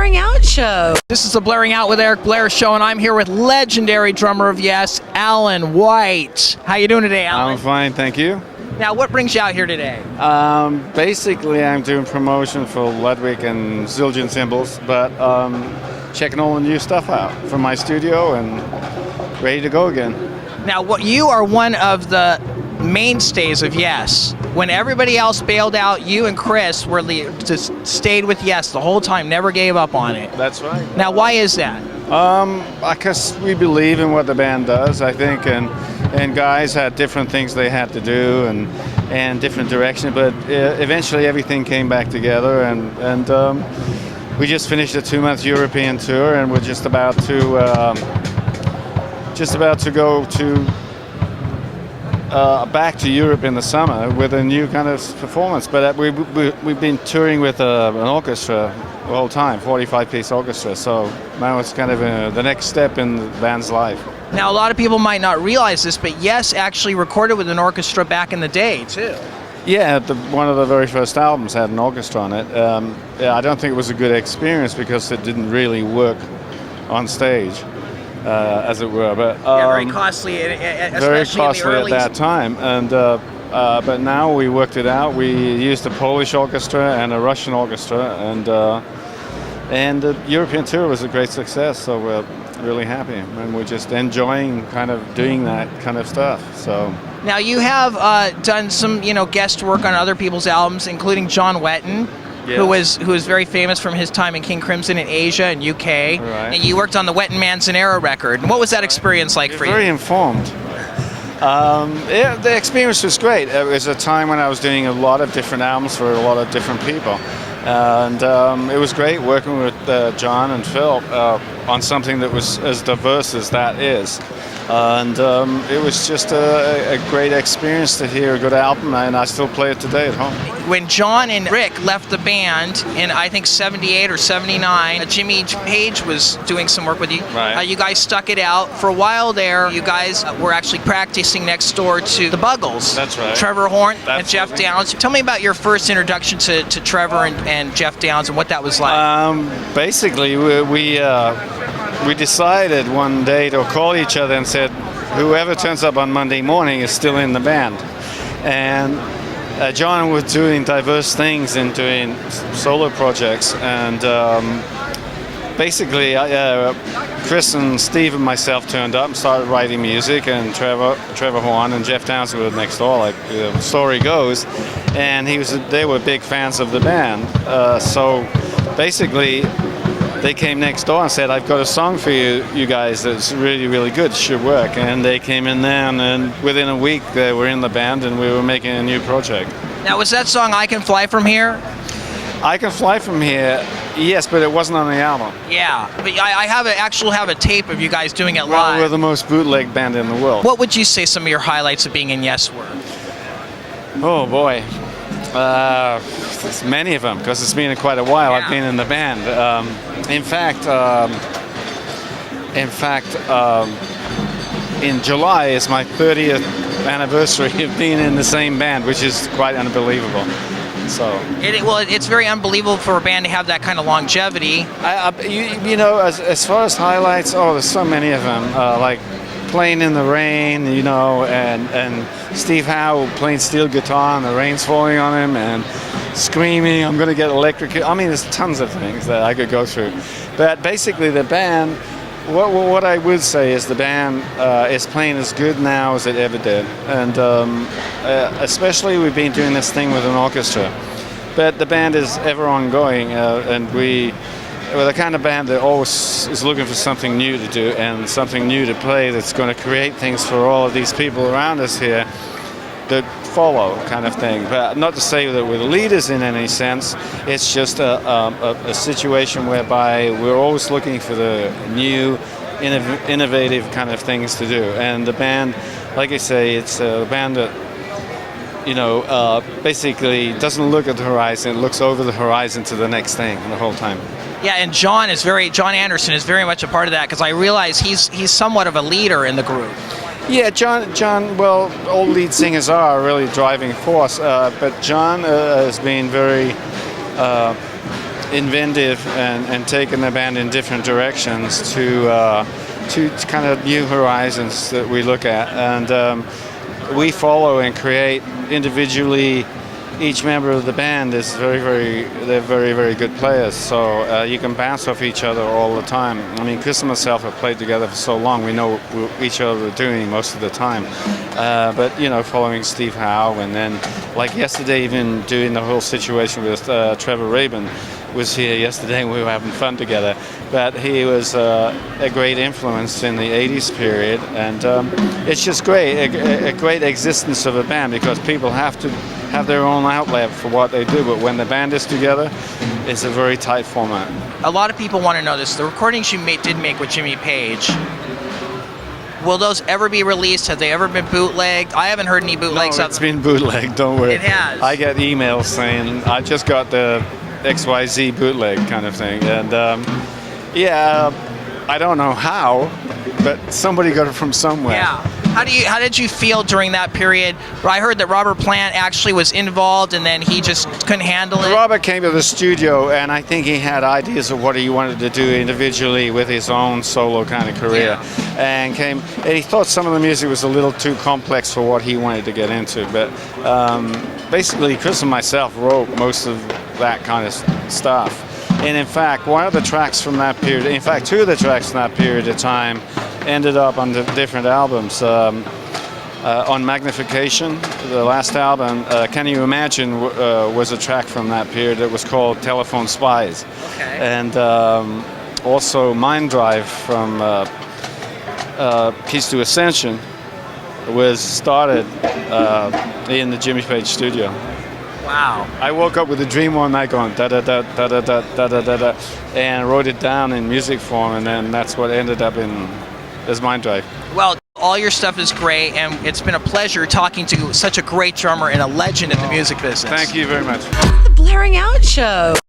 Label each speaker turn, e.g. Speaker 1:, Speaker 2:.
Speaker 1: Blairing Out Show.
Speaker 2: This is the Blairing Out with Eric Blair show, and I'm here with legendary drummer of Yes, Alan White. How you doing today, Alan?
Speaker 3: I'm fine, thank you.
Speaker 2: Now, what brings you out here today?
Speaker 3: Basically, I'm doing promotion for Ludwig and Zildjian cymbals, but checking all the new stuff out from my studio and ready to go again.
Speaker 2: Now, you are one of the mainstays of Yes. When everybody else bailed out, you and Chris just stayed with Yes the whole time, never gave up on it.
Speaker 3: That's right.
Speaker 2: Now, why is that?
Speaker 3: Because we believe in what the band does, I think, and guys had different things they had to do and different direction, but eventually everything came back together, and we just finished a 2-month European tour, and we're just about to go to back to Europe in the summer with a new kind of performance. But we've been touring with an orchestra the whole time, 45-piece orchestra. So now it's kind of the next step in the band's life.
Speaker 2: Now, a lot of people might not realize this, but Yes actually recorded with an orchestra back in the day, too.
Speaker 3: Yeah, one of the very first albums had an orchestra on it. I don't think it was a good experience because it didn't really work on stage. As it were, but
Speaker 2: very costly, especially
Speaker 3: very costly
Speaker 2: in the early
Speaker 3: at that time. And but now we worked it out. We used a Polish orchestra and a Russian orchestra, and the European tour was a great success. So we're really happy, and we're just enjoying kind of doing that kind of stuff. So
Speaker 2: now you have done some, guest work on other people's albums, including John Wetton.
Speaker 3: Yes.
Speaker 2: who was very famous from his time in King Crimson in Asia and UK.
Speaker 3: Right.
Speaker 2: And you worked on the Wetton Manzanera record. And what was that experience like for you?
Speaker 3: Very informed. The experience was great. It was a time when I was doing a lot of different albums for a lot of different people. And it was great working with John and Phil on something that was as diverse as that is. And it was just a great experience to hear a good album, and I still play it today at home.
Speaker 2: When John and Rick left the band in, I think, 78 or 79, Jimmy Page was doing some work with you.
Speaker 3: Right.
Speaker 2: You guys stuck it out. For a while there, you guys were actually practicing next door to the Buggles.
Speaker 3: That's right.
Speaker 2: Trevor Horn and
Speaker 3: Absolutely.
Speaker 2: Jeff Downs. Tell me about your first introduction to Trevor and Jeff Downs and what that was like.
Speaker 3: Basically, we decided one day to call each other and said, whoever turns up on Monday morning is still in the band. And John was doing diverse things and doing solo projects, and basically Chris and Steve and myself turned up and started writing music, and Trevor Horn and Jeff Downs were next door, like the story goes, and they were big fans of the band. So basically they came next door and said, I've got a song for you guys that's really, really good, it should work. And they came in there, and within a week they were in the band and we were making a new project.
Speaker 2: Now, was that song I Can Fly From Here?
Speaker 3: I Can Fly From Here, yes, but it wasn't on the album.
Speaker 2: Yeah, but I actually have a tape of you guys doing it
Speaker 3: Well,
Speaker 2: live.
Speaker 3: we're the most bootleg band in the world.
Speaker 2: What would you say some of your highlights of being in Yes were?
Speaker 3: Oh boy, there's many of them because it's been quite a while.
Speaker 2: Yeah.
Speaker 3: I've been in the band. In fact, in July is my 30th anniversary of being in the same band, which is quite unbelievable. So
Speaker 2: it's very unbelievable for a band to have that kind of longevity.
Speaker 3: As far as highlights, there's so many of them. Like playing in the rain, and Steve Howe playing steel guitar and the rain's falling on him, and screaming, I'm going to get electrocuted. I mean, there's tons of things that I could go through. But basically the band, what I would say is the band is playing as good now as it ever did. And especially we've been doing this thing with an orchestra. But the band is ever ongoing, and we're the kind of band that always is looking for something new to do and something new to play that's going to create things for all of these people around us here that follow, kind of thing. But not to say that we're the leaders in any sense. It's just a situation whereby we're always looking for the new, innovative kind of things to do. And the band, like I say, it's a band that basically doesn't look at the horizon, it looks over the horizon to the next thing the whole time.
Speaker 2: Yeah, and John Anderson is very much a part of that, because I realize he's somewhat of a leader in the group.
Speaker 3: Yeah, John. Well, all lead singers are a really driving force, but John has been very inventive and taken the band in different directions to kind of new horizons that we look at, and we follow and create individually. Each member of the band is they're very good players, so you can bounce off each other all the time. I mean, Chris and myself have played together for so long, we know what each other are doing most of the time. But you know, following Steve Howe, and then like yesterday, even doing the whole situation with Trevor Rabin was here yesterday, and we were having fun together. But he was a great influence in the 80s period, and it's just great, a great existence of a band, because people have to have their own outlet for what they do, but when the band is together, it's a very tight format.
Speaker 2: A lot of people want to know this. The recordings you did make with Jimmy Page, will those ever be released? Have they ever been bootlegged? I haven't heard any bootlegs.
Speaker 3: No, it's been bootlegged, don't worry.
Speaker 2: It has.
Speaker 3: I get emails saying, I just got the XYZ bootleg kind of thing, and yeah, I don't know how, but somebody got it from somewhere.
Speaker 2: Yeah. How did you feel during that period? I heard that Robert Plant actually was involved, and then he just couldn't handle it.
Speaker 3: Robert came to the studio, and I think he had ideas of what he wanted to do individually with his own solo kind of career, and he thought some of the music was a little too complex for what he wanted to get into. But basically, Chris and myself wrote most of that kind of stuff. And in fact, one of the tracks from that period, in fact, two of the tracks from that period of time ended up on the different albums. On Magnification, the last album, Can You Imagine, was a track from that period that was called Telephone Spies.
Speaker 2: Okay.
Speaker 3: And also Mind Drive from Keys to Ascension was started in the Jimmy Page studio.
Speaker 2: Wow.
Speaker 3: I woke up with a dream one night going da da da da da da da da da da, and wrote it down in music form, and then that's what ended up in as Mind Drive.
Speaker 2: Well, all your stuff is great, and it's been a pleasure talking to such a great drummer and a legend in the music business.
Speaker 3: Thank you very much.
Speaker 1: The Blairing Out Show.